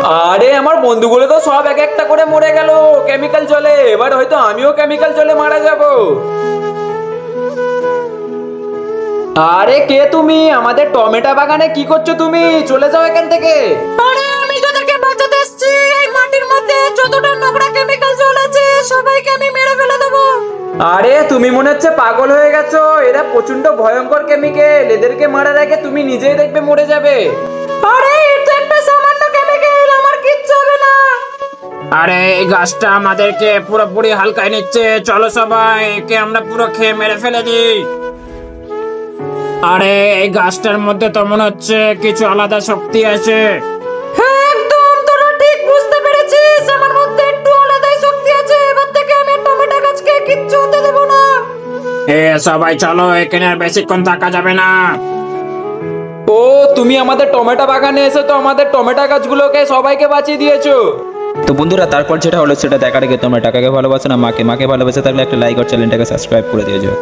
আরে আমার বন্ধুগুলো তো সব এক একটা করে মরে গেল কেমিক্যাল জলে। এবার হয়তো আমিও কেমিক্যাল জলে মারা যাব। আরে কে তুমি? আমাদের টমেটো বাগানে কি করছো তুমি? চলে যাও এখান থেকে। আরে আমি তোদেরকে বাঁচাতে এসেছি। এই মাটির মধ্যে যতটা নোংরা কেমিক্যাল জল আছে সবাইকে আমি মেরে ফেলে দেবো। আরে তুমি মনে হচ্ছে পাগল হয়ে গেছো। এরা প্রচন্ড ভয়ঙ্কর কেমিক্যাল, এদেরকে মারার আগে তুমি নিজেই দেখবে মরে যাবে। আরে এটা একটা সামান্য কেমিক্যাল, আমার কিচ্ছু হবে না। আরে এই গাছটা আমাদেরকে পুরোপুরি হালকায় নিচ্ছে, চলো সবাই একে আমরা পুরো খেয়ে মেরে ফেলে দিই। আরে এই গাছটার মধ্যে তো মনে হচ্ছে কিছু আলাদা শক্তি আছে। হ্যাঁ একদম, তোরা ঠিক বুঝতে পেরেছিস। আমার মধ্যে একটু আলাদাই শক্তি আছে। এবার থেকে আমি টমেটো গাছকে কিচ্ছু হতে দেবো না। সবাই চলো, এখানে আর বেশিক্ষণ থাকা যাবে না। ও তুমি আমাদের টমেটো বাগানে এসে তো আমাদের টমেটো গাছগুলোকে সবাইকে বাঁচিয়ে দিয়েছো। তো বন্ধুরা, তারপর যেটা হলো সেটা দেখার আগে তোমরা টাকাকে ভালোবাসো না মাকে, মাকে ভালোবাসে থাকলে একটা লাইক আর চ্যানেলটাকে সাবস্ক্রাইব করে দিয়েছো।